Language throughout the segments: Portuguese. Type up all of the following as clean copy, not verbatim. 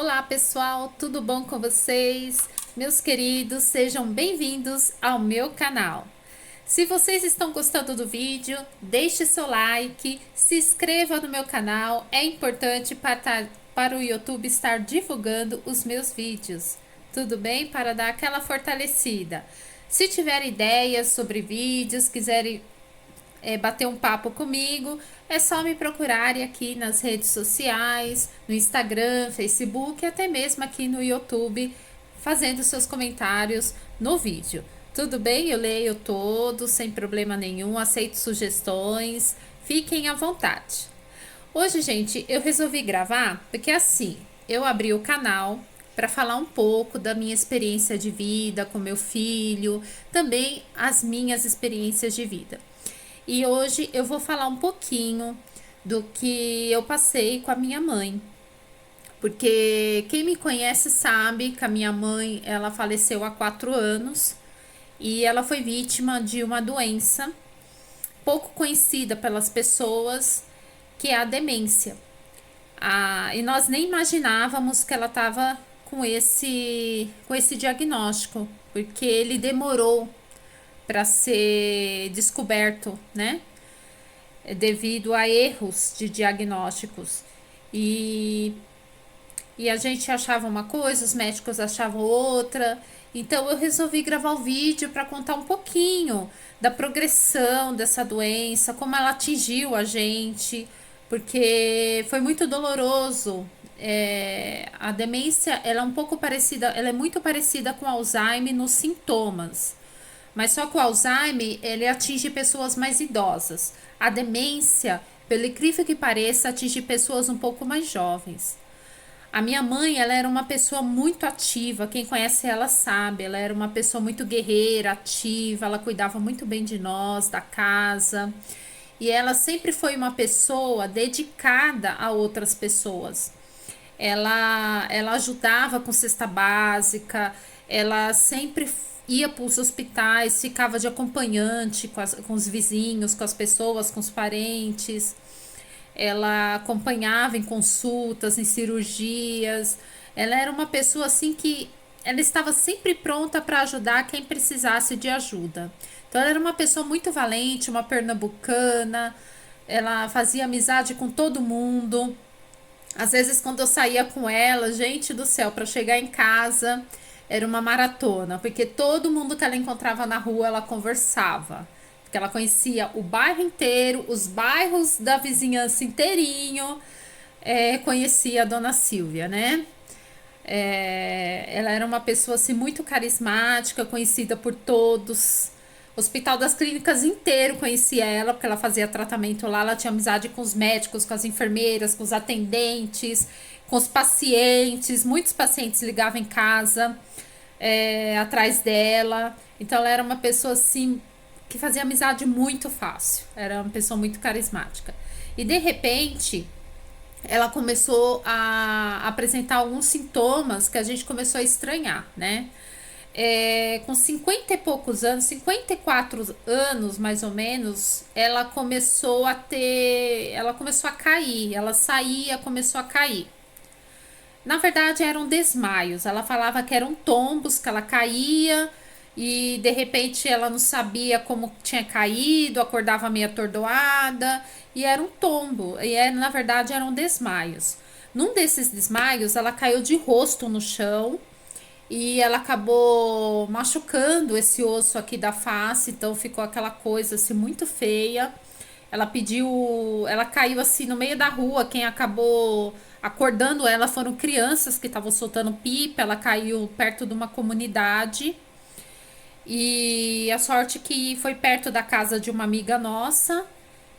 Olá pessoal, tudo bom com vocês? Meus queridos, sejam bem-vindos ao meu canal. Se vocês estão gostando do vídeo, deixe seu like, se inscreva no meu canal, é importante para o YouTube estar divulgando os meus vídeos. Tudo bem? Para dar aquela fortalecida. Se tiver ideias sobre vídeos, quiserem bater um papo comigo, é só me procurarem aqui nas redes sociais, no Instagram, Facebook, até mesmo aqui no YouTube, fazendo seus comentários no vídeo. Tudo bem? Eu leio todos sem problema nenhum, aceito sugestões, fiquem à vontade. Hoje, gente, eu resolvi gravar porque assim, eu abri o canal para falar um pouco da minha experiência de vida com meu filho, também as minhas experiências de vida. E hoje eu vou falar um pouquinho do que eu passei com a minha mãe. Porque quem me conhece sabe que a minha mãe, ela faleceu há 4 anos e ela foi vítima de uma doença pouco conhecida pelas pessoas, que é a demência. E nós nem imaginávamos que ela estava com esse diagnóstico, porque ele demorou para ser descoberto, né? Devido a erros de diagnósticos. E, e a gente achava uma coisa, os médicos achavam outra. Então eu resolvi gravar o vídeo para contar um pouquinho da progressão dessa doença, como ela atingiu a gente, porque foi muito doloroso. A demência, ela é um pouco parecida, ela é muito parecida com Alzheimer nos sintomas. Mas só que o Alzheimer, ele atinge pessoas mais idosas. A demência, pelo incrível que pareça, atinge pessoas um pouco mais jovens. A minha mãe, ela era uma pessoa muito ativa, quem conhece ela sabe, ela era uma pessoa muito guerreira, ativa, ela cuidava muito bem de nós, da casa. E ela sempre foi uma pessoa dedicada a outras pessoas. Ela ajudava com cesta básica, ela sempre ia para os hospitais, ficava de acompanhante com os vizinhos, com as pessoas, com os parentes. Ela acompanhava em consultas, em cirurgias. Ela era uma pessoa assim que ela estava sempre pronta para ajudar quem precisasse de ajuda. Então ela era uma pessoa muito valente, uma pernambucana. Ela fazia amizade com todo mundo. Às vezes, quando eu saía com ela, gente do céu, para chegar em casa, era uma maratona, porque todo mundo que ela encontrava na rua, ela conversava. Porque ela conhecia o bairro inteiro, os bairros da vizinhança inteirinho, conhecia a dona Silvia, né? Ela era uma pessoa assim muito carismática, conhecida por todos. O Hospital das Clínicas inteiro conhecia ela, porque ela fazia tratamento lá, ela tinha amizade com os médicos, com as enfermeiras, com os atendentes, com os pacientes. Muitos pacientes ligavam em casa, atrás dela. Então ela era uma pessoa assim que fazia amizade muito fácil. Era uma pessoa muito carismática. E de repente ela começou a apresentar alguns sintomas que a gente começou a estranhar, né? Com 50 e poucos anos, 54 anos mais ou menos, ela começou a ter. Ela começou a cair, ela saía, começou a cair. Na verdade, eram desmaios. Ela falava que eram tombos, que ela caía e de repente ela não sabia como tinha caído, acordava meio atordoada e era um tombo. Na verdade, eram desmaios. Num desses desmaios, ela caiu de rosto no chão e ela acabou machucando esse osso aqui da face, então ficou aquela coisa assim muito feia. Ela caiu assim no meio da rua, quem acabou acordando ela foram crianças que estavam soltando pipa, ela caiu perto de uma comunidade. E a sorte que foi perto da casa de uma amiga nossa,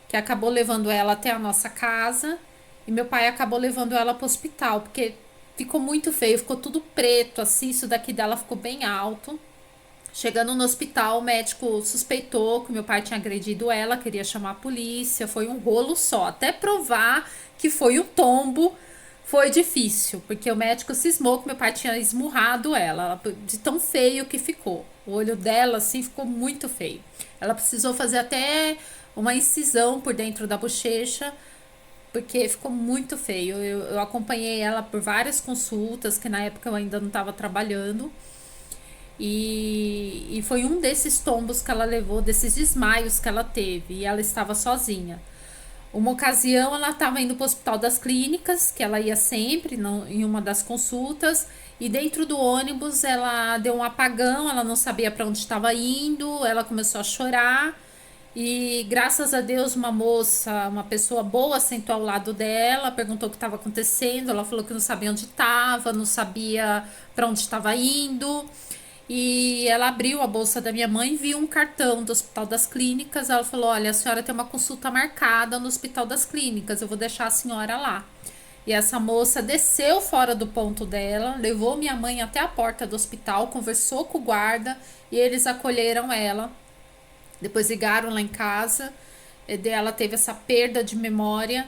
que acabou levando ela até a nossa casa. E meu pai acabou levando ela para o hospital, porque ficou muito feio, ficou tudo preto, assim, isso daqui dela ficou bem alto. Chegando no hospital, o médico suspeitou que meu pai tinha agredido ela, queria chamar a polícia, foi um rolo só. Até provar que foi um tombo, foi difícil, porque o médico cismou que meu pai tinha esmurrado ela, de tão feio que ficou. O olho dela, assim, ficou muito feio. Ela precisou fazer até uma incisão por dentro da bochecha porque ficou muito feio. Eu acompanhei ela por várias consultas, que na época eu ainda não estava trabalhando. E foi um desses tombos que ela levou, desses desmaios que ela teve. E ela estava sozinha. Uma ocasião ela estava indo para o Hospital das Clínicas, que ela ia sempre em uma das consultas, e dentro do ônibus ela deu um apagão, ela não sabia para onde estava indo, ela começou a chorar e graças a Deus uma moça, uma pessoa boa sentou ao lado dela, perguntou o que estava acontecendo, ela falou que não sabia onde estava, não sabia para onde estava indo. E ela abriu a bolsa da minha mãe e viu um cartão do Hospital das Clínicas. Ela falou: Olha, a senhora tem uma consulta marcada no Hospital das Clínicas, eu vou deixar a senhora lá. E essa moça desceu fora do ponto dela, levou minha mãe até a porta do hospital, conversou com o guarda e eles acolheram ela. Depois ligaram lá em casa, ela teve essa perda de memória.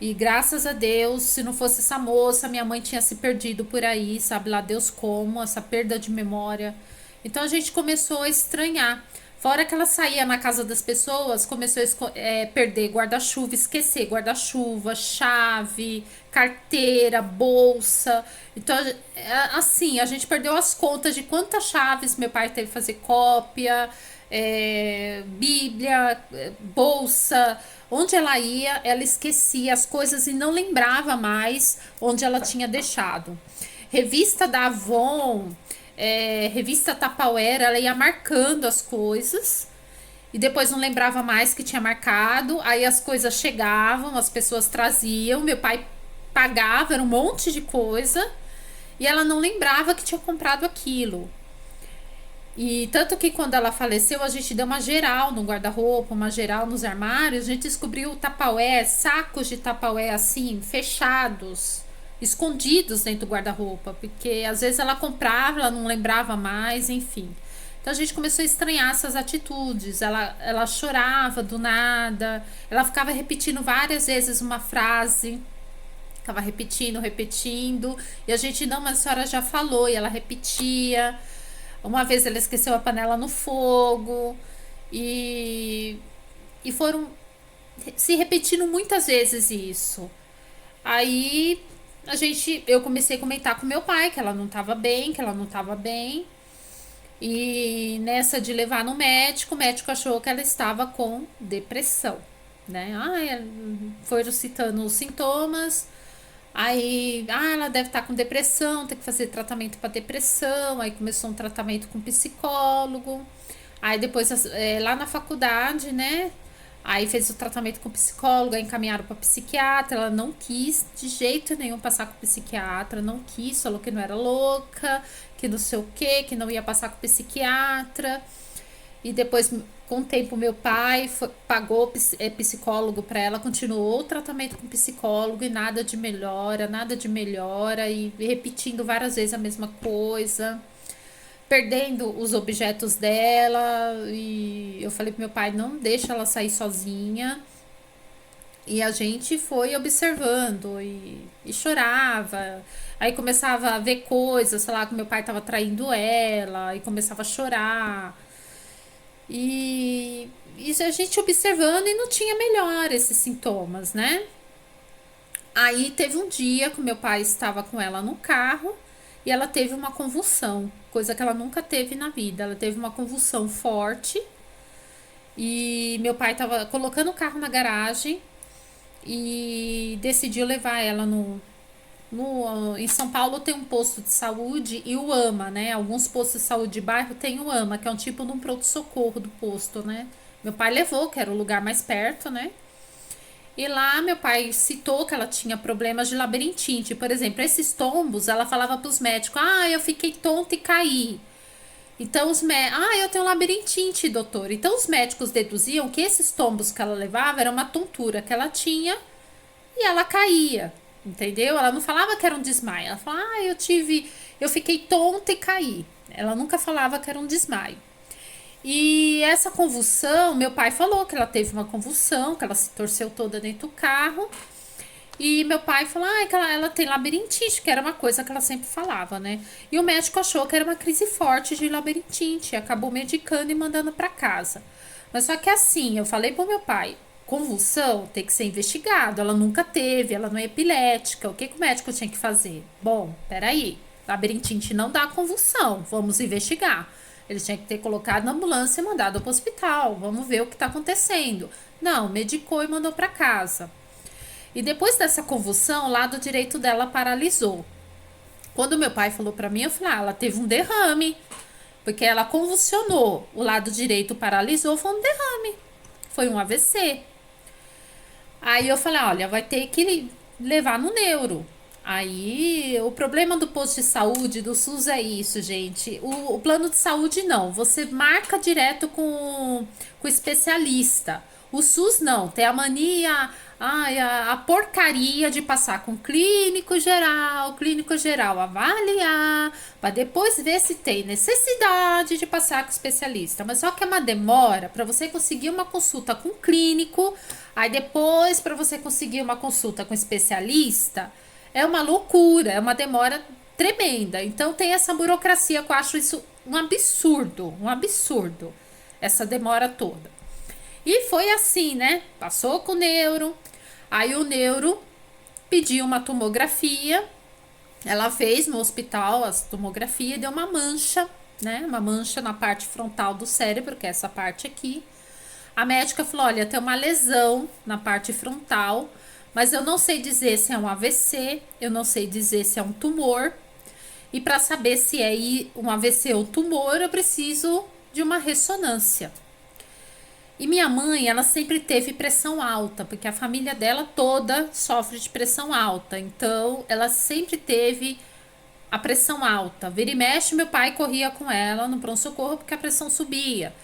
E graças a Deus, se não fosse essa moça, minha mãe tinha se perdido por aí, sabe lá Deus como, essa perda de memória. Então a gente começou a estranhar. Fora que ela saía na casa das pessoas, começou a perder guarda-chuva, esquecer guarda-chuva, chave, carteira, bolsa. Então, assim, a gente perdeu as contas de quantas chaves meu pai teve que fazer cópia, Bíblia, bolsa. Onde ela ia, ela esquecia as coisas e não lembrava mais onde ela tinha deixado. Revista da Avon, revista Tupperware, ela ia marcando as coisas e depois não lembrava mais que tinha marcado. Aí as coisas chegavam, as pessoas traziam, meu pai pagava, era um monte de coisa e ela não lembrava que tinha comprado aquilo. E tanto que quando ela faleceu, a gente deu uma geral no guarda-roupa, uma geral nos armários. A gente descobriu Tupperware, sacos de Tupperware assim, fechados, escondidos dentro do guarda-roupa. Porque às vezes ela comprava, ela não lembrava mais, enfim. Então a gente começou a estranhar essas atitudes. Ela chorava do nada, ela ficava repetindo várias vezes uma frase. Ficava repetindo, repetindo. E a gente, não, mas a senhora já falou. E ela repetia. Uma vez ela esqueceu a panela no fogo e foram se repetindo muitas vezes isso. Aí eu comecei a comentar com meu pai que ela não estava bem, que ela não estava bem. E nessa de levar no médico, o médico achou que ela estava com depressão, né? Foram citando os sintomas. Aí, ela deve estar com depressão, tem que fazer tratamento para depressão. Aí começou um tratamento com psicólogo. Aí depois, lá na faculdade, né? Aí fez o tratamento com psicólogo, aí encaminharam para psiquiatra. Ela não quis de jeito nenhum passar com psiquiatra, não quis, falou que não era louca, que não sei o que não ia passar com psiquiatra. E depois, com o tempo, meu pai pagou psicólogo para ela, continuou o tratamento com psicólogo e nada de melhora, nada de melhora, e repetindo várias vezes a mesma coisa, perdendo os objetos dela. E eu falei pro meu pai: não deixa ela sair sozinha. E a gente foi observando e chorava. Aí começava a ver coisas, sei lá, que meu pai tava traindo ela, e começava a chorar. E isso a gente observando e não tinha melhor esses sintomas, né? Aí teve um dia que meu pai estava com ela no carro e ela teve uma convulsão, coisa que ela nunca teve na vida. Ela teve uma convulsão forte e meu pai estava colocando o carro na garagem e decidiu levar ela em São Paulo tem um posto de saúde e o AMA, né? Alguns postos de saúde de bairro tem o AMA, que é um tipo de um pronto-socorro do posto, né? Meu pai levou, que era o lugar mais perto, né? E lá meu pai citou que ela tinha problemas de labirintite. Por exemplo, esses tombos, ela falava para os médicos: eu fiquei tonta e caí. Então eu tenho labirintite, doutor. Então os médicos deduziam que esses tombos que ela levava era uma tontura que ela tinha e ela caía. Entendeu? Ela não falava que era um desmaio. Ela falava: eu fiquei tonta e caí. Ela nunca falava que era um desmaio. E essa convulsão, meu pai falou que ela teve uma convulsão, que ela se torceu toda dentro do carro. E meu pai falou que ela tem labirintite, que era uma coisa que ela sempre falava, né? E o médico achou que era uma crise forte de labirintite, acabou medicando e mandando para casa. Mas só que assim, eu falei pro meu pai: convulsão tem que ser investigado. Ela nunca teve, ela não é epilética. O que o médico tinha que fazer? Bom, peraí, labirintite não dá convulsão, vamos investigar. Ele tinha que ter colocado na ambulância e mandado para o hospital. Vamos ver o que está acontecendo. Não, medicou e mandou para casa. E depois dessa convulsão, o lado direito dela paralisou. Quando meu pai falou para mim, eu falei, ela teve um derrame. Porque ela convulsionou, o lado direito paralisou, foi um derrame. Foi um AVC. Aí eu falei, olha, vai ter que levar no neuro. Aí o problema do posto de saúde, do SUS é isso, gente. O plano de saúde não. Você marca direto com o especialista. O SUS não. Tem a mania, ai, a porcaria de passar com clínico geral avaliar, para depois ver se tem necessidade de passar com especialista. Mas só que é uma demora para você conseguir uma consulta com clínico, aí depois para você conseguir uma consulta com especialista. É uma loucura, é uma demora tremenda. Então tem essa burocracia que eu acho isso um absurdo, essa demora toda. E foi assim, né? Passou com o neuro, aí o neuro pediu uma tomografia, ela fez no hospital a tomografia e deu uma mancha, né? Uma mancha na parte frontal do cérebro, que é essa parte aqui. A médica falou, olha, tem uma lesão na parte frontal, mas eu não sei dizer se é um AVC, eu não sei dizer se é um tumor. E para saber se é um AVC ou tumor, eu preciso de uma ressonância. E minha mãe, ela sempre teve pressão alta, porque a família dela toda sofre de pressão alta. Então, ela sempre teve a pressão alta. Vira e mexe, meu pai corria com ela no pronto-socorro porque a pressão subia.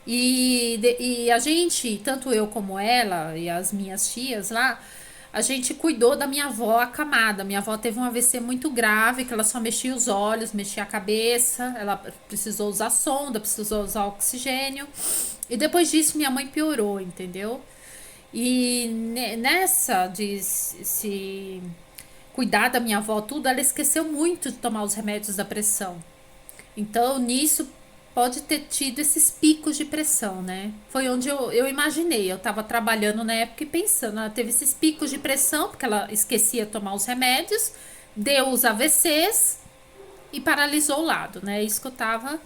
E a gente, tanto eu como ela e as minhas tias lá, a gente cuidou da minha avó acamada. Minha avó teve um AVC muito grave, que ela só mexia os olhos, mexia a cabeça, ela precisou usar sonda, precisou usar oxigênio. E depois disso minha mãe piorou, entendeu? E nessa de se cuidar da minha avó tudo, ela esqueceu muito de tomar os remédios da pressão. Então nisso pode ter tido esses picos de pressão, né? Foi onde eu imaginei. Eu tava trabalhando na época e pensando, ela teve esses picos de pressão, porque ela esquecia de tomar os remédios, deu os AVCs e paralisou o lado, né? Isso que eu tava.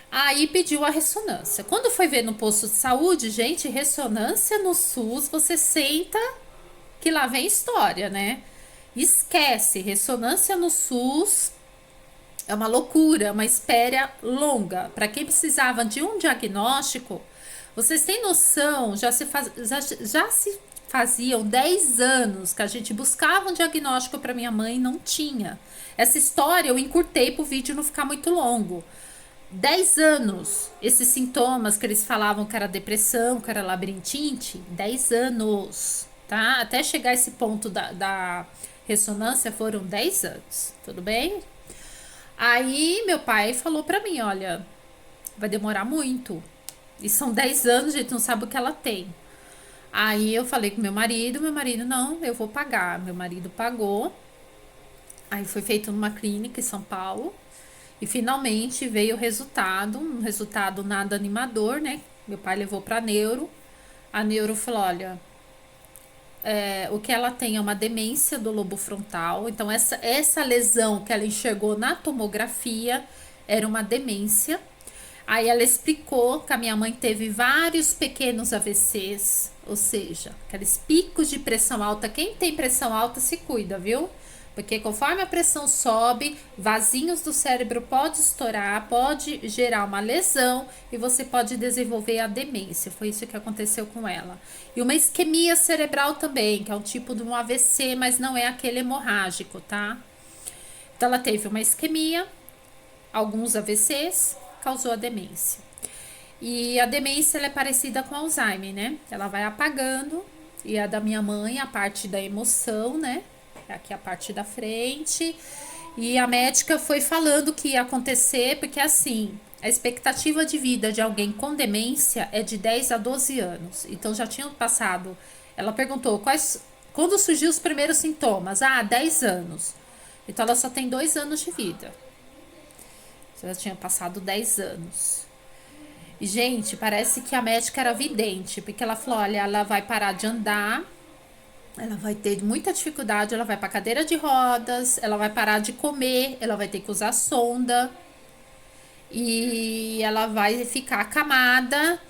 Aí pediu a ressonância. Quando foi ver no posto de saúde, gente, ressonância no SUS, você senta que lá vem história, né? Esquece, ressonância no SUS é uma loucura, uma espera longa. Para quem precisava de um diagnóstico, vocês têm noção, já se faziam 10 anos que a gente buscava um diagnóstico para minha mãe e não tinha. Essa história eu encurtei para o vídeo não ficar muito longo. 10 anos, esses sintomas que eles falavam que era depressão, que era labirintite, 10 anos, tá? Até chegar a esse ponto da ressonância foram 10 anos, tudo bem? Aí meu pai falou pra mim, olha, vai demorar muito. E são 10 anos, a gente não sabe o que ela tem. Aí eu falei com meu marido, não, eu vou pagar. Meu marido pagou. Aí foi feito numa clínica em São Paulo. E finalmente veio o resultado, um resultado nada animador, né? Meu pai levou pra neuro. A neuro falou, olha, o que ela tem é uma demência do lobo frontal. Então, essa lesão que ela enxergou na tomografia era uma demência. Aí ela explicou que a minha mãe teve vários pequenos AVCs, ou seja, aqueles picos de pressão alta. Quem tem pressão alta se cuida, viu? Porque conforme a pressão sobe, vasinhos do cérebro pode estourar, pode gerar uma lesão e você pode desenvolver a demência. Foi isso que aconteceu com ela. E uma isquemia cerebral também, que é um tipo de um AVC, mas não é aquele hemorrágico, tá? Então ela teve uma isquemia, alguns AVCs, causou a demência. E a demência ela é parecida com Alzheimer, né? Ela vai apagando, e a da minha mãe, a parte da emoção, né? Aqui a parte da frente. E a médica foi falando que ia acontecer, porque assim, a expectativa de vida de alguém com demência é de 10 a 12 anos. Então já tinham passado. Ela perguntou quando surgiu os primeiros sintomas. 10 anos. Então ela só tem 2 anos de vida. Já tinha passado 10 anos. E, gente, parece que a médica era vidente, porque ela falou: olha, ela vai parar de andar, ela vai ter muita dificuldade, ela vai para cadeira de rodas, ela vai parar de comer, ela vai ter que usar sonda e ela vai ficar acamada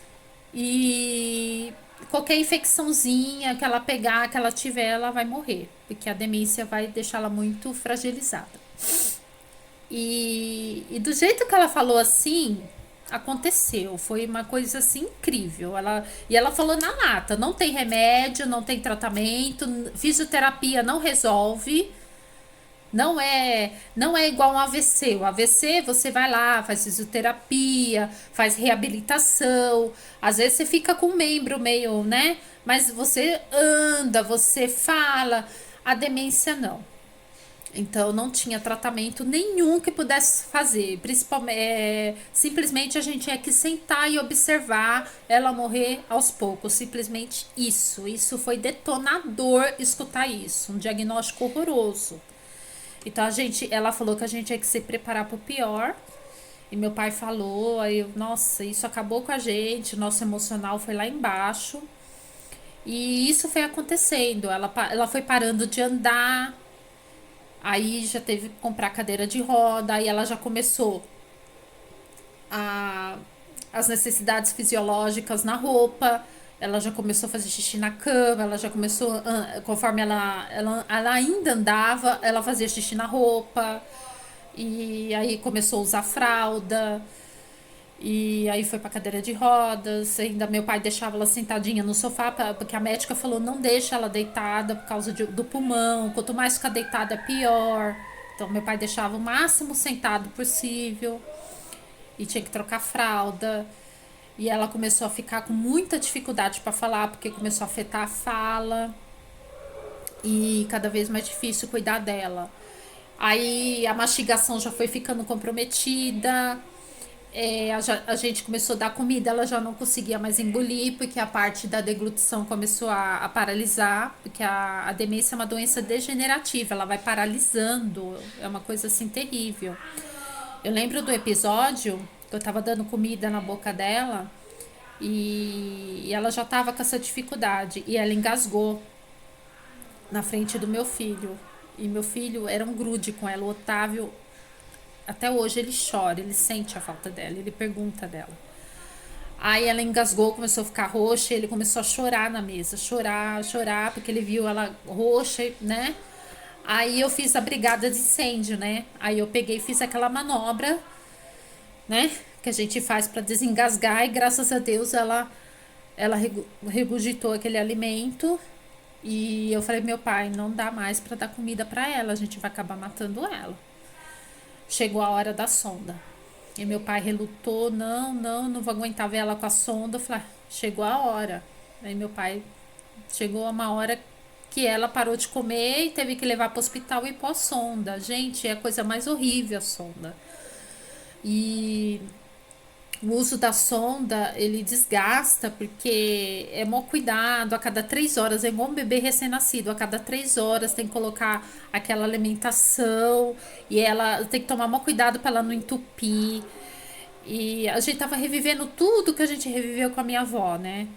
e qualquer infecçãozinha que ela pegar, que ela tiver, ela vai morrer, porque a demência vai deixá-la muito fragilizada. E do jeito que ela falou assim, aconteceu. Foi uma coisa assim incrível. Ela falou na lata: não tem remédio, não tem tratamento, fisioterapia não resolve. Não é igual um AVC. O AVC você vai lá, faz fisioterapia, faz reabilitação. Às vezes você fica com o membro meio, né? Mas você anda, você fala. A demência não. Então não tinha tratamento nenhum que pudesse fazer. Principalmente, simplesmente a gente tinha que sentar e observar ela morrer aos poucos. Simplesmente isso. Isso foi detonador escutar isso. Um diagnóstico horroroso. Então ela falou que a gente tinha que se preparar para o pior. E meu pai falou, aí nossa, isso acabou com a gente, nosso emocional foi lá embaixo. E isso foi acontecendo. Ela foi parando de andar. Aí já teve que comprar cadeira de roda, aí ela já começou a, as necessidades fisiológicas na roupa, ela já começou a fazer xixi na cama, ela já começou, conforme ela ainda andava, ela fazia xixi na roupa, e aí começou a usar fralda, e aí foi pra cadeira de rodas. Ainda meu pai deixava ela sentadinha no sofá, porque a médica falou: não deixa ela deitada por causa do pulmão. Quanto mais ficar deitada, é pior. Então meu pai deixava o máximo sentado possível. E tinha que trocar fralda. E ela começou a ficar com muita dificuldade para falar, porque começou a afetar a fala. E cada vez mais difícil cuidar dela. Aí a mastigação já foi ficando comprometida. A gente começou a dar comida, ela já não conseguia mais engolir, porque a parte da deglutição começou a paralisar, porque a demência é uma doença degenerativa, ela vai paralisando, é uma coisa assim terrível. Eu lembro do episódio que eu tava dando comida na boca dela e ela já tava com essa dificuldade e ela engasgou na frente do meu filho. E meu filho era um grude com ela, o Otávio. Até hoje ele chora, ele sente a falta dela, ele pergunta dela. Aí ela engasgou, começou a ficar roxa, ele começou a chorar na mesa, chorar, porque ele viu ela roxa, né? Aí eu fiz a brigada de incêndio, né? Aí eu peguei e fiz aquela manobra, né? Que a gente faz para desengasgar e graças a Deus ela regurgitou aquele alimento. E eu falei: meu pai, não dá mais para dar comida para ela, a gente vai acabar matando ela. Chegou a hora da sonda. E meu pai relutou: não vou aguentar ver ela com a sonda. Eu falei: chegou a hora. Aí meu pai chegou a uma hora que ela parou de comer e teve que levar para o hospital e pôr sonda. Gente, é a coisa mais horrível a sonda. E o uso da sonda, ele desgasta porque é mó cuidado, a cada 3 horas, é igual um bebê recém-nascido, a cada 3 horas tem que colocar aquela alimentação e ela tem que tomar mó cuidado para ela não entupir. E a gente tava revivendo tudo que a gente reviveu com a minha avó, né?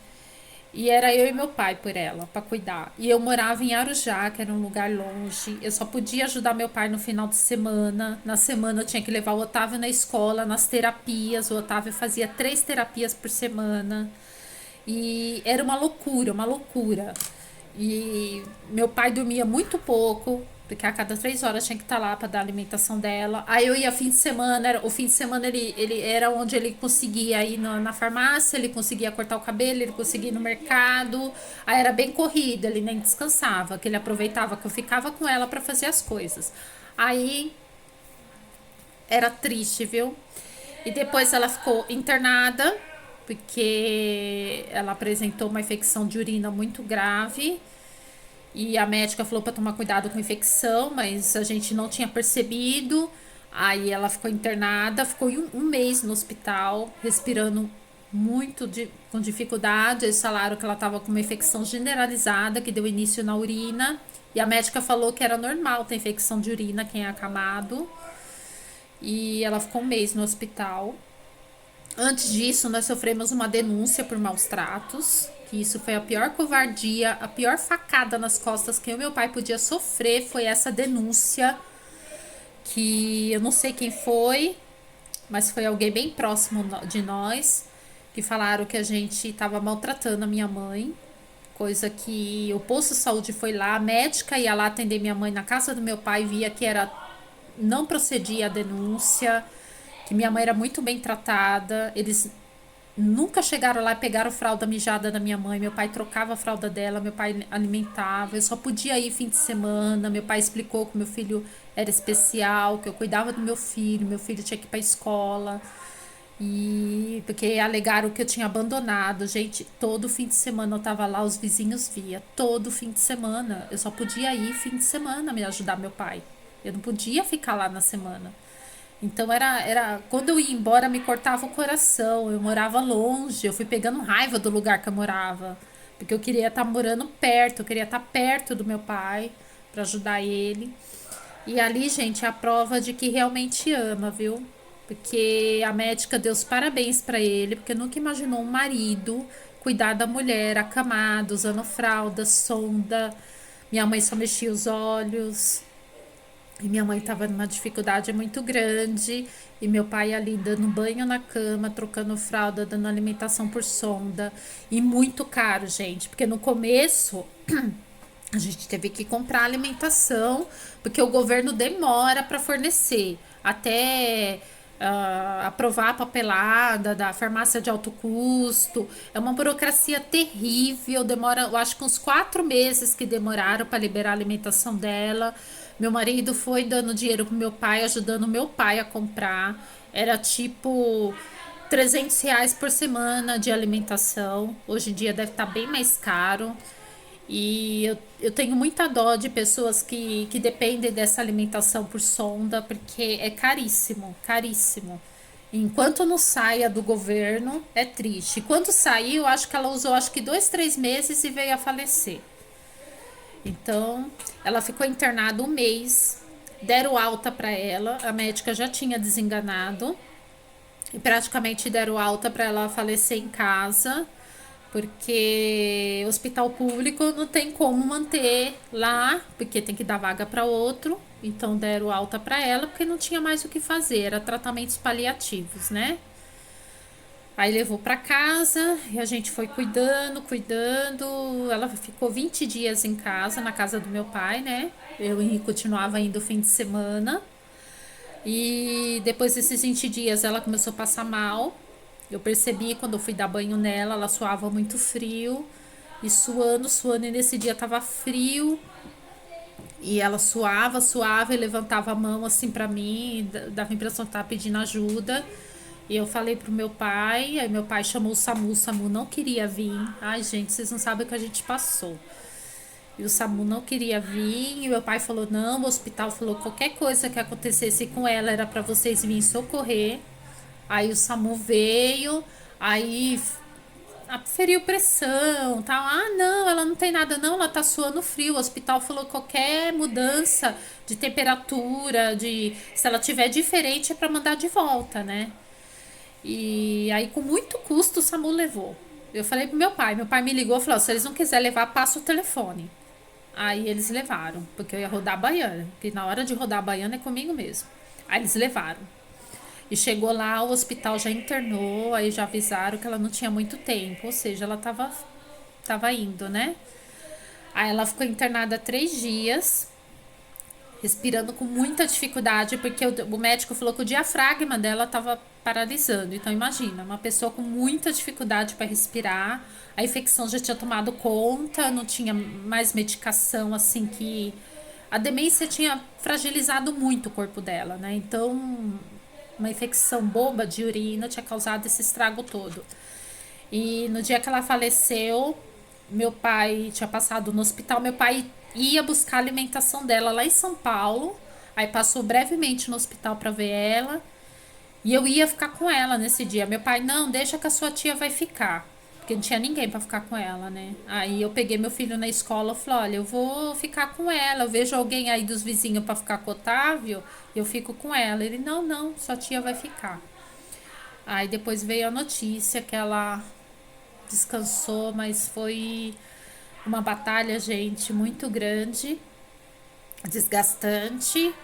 E era eu e meu pai por ela, para cuidar. E eu morava em Arujá, que era um lugar longe. Eu só podia ajudar meu pai no final de semana. Na semana eu tinha que levar o Otávio na escola, nas terapias. O Otávio fazia 3 terapias por semana. E era uma loucura, uma loucura. E meu pai dormia muito pouco, porque a cada 3 horas tinha que estar lá para dar a alimentação dela. Aí eu ia fim de semana, o fim de semana ele era onde ele conseguia ir na farmácia, ele conseguia cortar o cabelo, ele conseguia ir no mercado. Aí era bem corrido, ele nem descansava, que ele aproveitava que eu ficava com ela para fazer as coisas. Aí era triste, viu? E depois ela ficou internada, porque ela apresentou uma infecção de urina muito grave. E a médica falou para tomar cuidado com a infecção, mas a gente não tinha percebido. Aí ela ficou internada, ficou um mês no hospital, respirando com dificuldade. Eles falaram que ela estava com uma infecção generalizada que deu início na urina. E a médica falou que era normal ter infecção de urina quem é acamado. E ela ficou um mês no hospital. Antes disso, nós sofremos uma denúncia por maus tratos, que isso foi a pior covardia, a pior facada nas costas que o meu pai podia sofrer, foi essa denúncia, que eu não sei quem foi, mas foi alguém bem próximo de nós, que falaram que a gente estava maltratando a minha mãe, coisa que o posto de saúde foi lá, a médica ia lá atender minha mãe na casa do meu pai, via que era não procedia a denúncia, que minha mãe era muito bem tratada, eles nunca chegaram lá e pegaram fralda mijada da minha mãe. Meu pai trocava a fralda dela, meu pai alimentava. Eu só podia ir fim de semana. Meu pai explicou que meu filho era especial, que eu cuidava do meu filho tinha que ir pra escola. E porque alegaram que eu tinha abandonado. Gente, todo fim de semana eu tava lá, os vizinhos via. Todo fim de semana. Eu só podia ir fim de semana me ajudar meu pai. Eu não podia ficar lá na semana. Então quando eu ia embora me cortava o coração. Eu morava longe, eu fui pegando raiva do lugar que eu morava, porque eu queria estar morando perto, eu queria estar perto do meu pai para ajudar ele. E ali, gente, é a prova de que realmente ama, viu? Porque a médica deu os parabéns para ele, porque nunca imaginou um marido cuidar da mulher acamado, usando fralda, sonda. Minha mãe só mexia os olhos. E minha mãe estava numa dificuldade muito grande. E meu pai ali dando banho na cama, trocando fralda, dando alimentação por sonda. E muito caro, gente. Porque no começo a gente teve que comprar alimentação, porque o governo demora para fornecer. Até aprovar a papelada da farmácia de alto custo. É uma burocracia terrível. Demora, eu acho que uns 4 meses que demoraram para liberar a alimentação dela. Meu marido foi dando dinheiro pro meu pai, ajudando meu pai a comprar. Era tipo R$ 300 por semana de alimentação. Hoje em dia deve estar bem mais caro. E eu tenho muita dó de pessoas que dependem dessa alimentação por sonda, porque é caríssimo, caríssimo. Enquanto não saia do governo, é triste. Quando saiu, acho que ela usou acho que 2, 3 meses e veio a falecer. Então, ela ficou internada um mês, deram alta para ela, a médica já tinha desenganado e praticamente deram alta para ela falecer em casa, porque hospital público não tem como manter lá, porque tem que dar vaga para outro. Então deram alta para ela porque não tinha mais o que fazer, era tratamentos paliativos, né? Aí levou para casa e a gente foi cuidando, cuidando. Ela ficou 20 dias em casa, na casa do meu pai, né? Eu continuava indo fim de semana. E depois desses 20 dias ela começou a passar mal. Eu percebi quando eu fui dar banho nela, ela suava muito frio. E suando, suando, e nesse dia tava frio. E ela suava, suava e levantava a mão assim pra mim, dava a impressão que tava pedindo ajuda. E eu falei pro meu pai, aí meu pai chamou o SAMU não queria vir. Ai, gente, vocês não sabem o que a gente passou. E o SAMU não queria vir, e meu pai falou: não, o hospital falou qualquer coisa que acontecesse com ela era para vocês virem socorrer. Aí o SAMU veio, aí aferiu pressão, tal. Ah, não, ela não tem nada, não, ela tá suando frio. O hospital falou qualquer mudança de temperatura, de se ela tiver diferente é para mandar de volta, né? E aí, com muito custo, o SAMU levou. Eu falei pro meu pai me ligou e falou: se eles não quiserem levar, passa o telefone. Aí eles levaram, porque eu ia rodar a baiana, porque na hora de rodar a baiana é comigo mesmo. Aí eles levaram. E chegou lá, o hospital já internou, aí já avisaram que ela não tinha muito tempo, ou seja, ela tava indo, né? Aí ela ficou internada 3 dias, respirando com muita dificuldade, porque o médico falou que o diafragma dela estava paralisando. Então imagina, uma pessoa com muita dificuldade para respirar, a infecção já tinha tomado conta, não tinha mais medicação, assim que a demência tinha fragilizado muito o corpo dela, né? Então uma infecção boba de urina tinha causado esse estrago todo. E no dia que ela faleceu, meu pai tinha passado no hospital, meu pai ia buscar a alimentação dela lá em São Paulo, aí passou brevemente no hospital para ver ela, e eu ia ficar com ela nesse dia. Meu pai: não, deixa que a sua tia vai ficar, porque não tinha ninguém para ficar com ela, né? Aí eu peguei meu filho na escola e falei: olha, eu vou ficar com ela, eu vejo alguém aí dos vizinhos para ficar com o Otávio, eu fico com ela. Ele: não, não, sua tia vai ficar. Aí depois veio a notícia que ela descansou, mas foi uma batalha, gente, muito grande, desgastante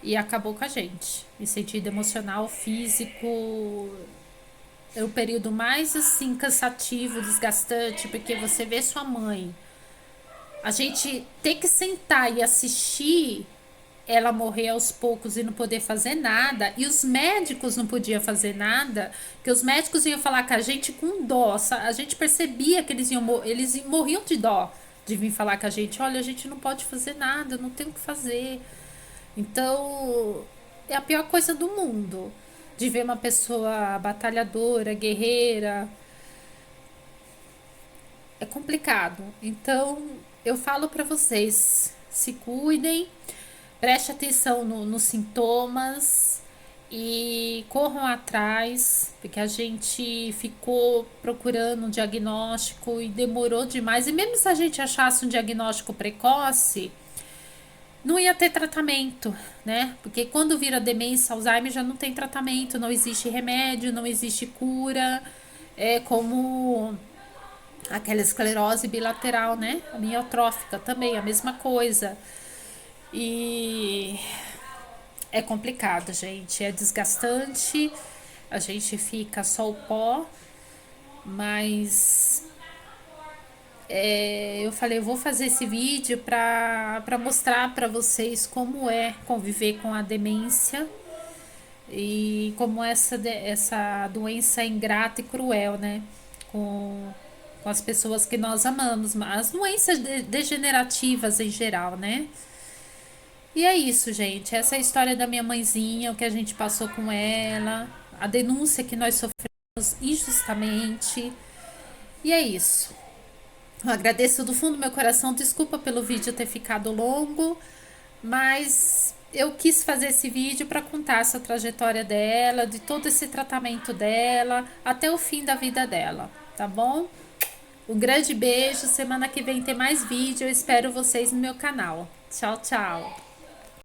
e acabou com a gente. Em sentido emocional, físico, é o período mais assim cansativo, desgastante, porque você vê sua mãe, a gente ter que sentar e assistir ela morrer aos poucos e não poder fazer nada, e os médicos não podiam fazer nada, que os médicos iam falar com a gente com dó, a gente percebia que eles morriam de dó de vir falar com a gente, olha, a gente não pode fazer nada, não tem o que fazer. Então, é a pior coisa do mundo, de ver uma pessoa batalhadora, guerreira, é complicado. Então, eu falo para vocês, se cuidem, preste atenção nos sintomas e corram atrás, porque a gente ficou procurando um diagnóstico e demorou demais. E mesmo se a gente achasse um diagnóstico precoce, não ia ter tratamento, né? Porque quando vira demência, Alzheimer já não tem tratamento, não existe remédio, não existe cura. É como aquela esclerose bilateral, né? Amiotrófica também, a mesma coisa. E é complicado, gente. É desgastante. A gente fica só o pó. Mas eu falei, eu vou fazer esse vídeo para mostrar para vocês como é conviver com a demência e como essa doença é ingrata e cruel, né? Com as pessoas que nós amamos, as doenças degenerativas em geral, né? E é isso, gente. Essa é a história da minha mãezinha, o que a gente passou com ela, a denúncia que nós sofremos injustamente. E é isso. Eu agradeço do fundo do meu coração. Desculpa pelo vídeo ter ficado longo, mas eu quis fazer esse vídeo para contar essa trajetória dela, de todo esse tratamento dela, até o fim da vida dela, tá bom? Um grande beijo. Semana que vem tem mais vídeo. Eu espero vocês no meu canal. Tchau, tchau.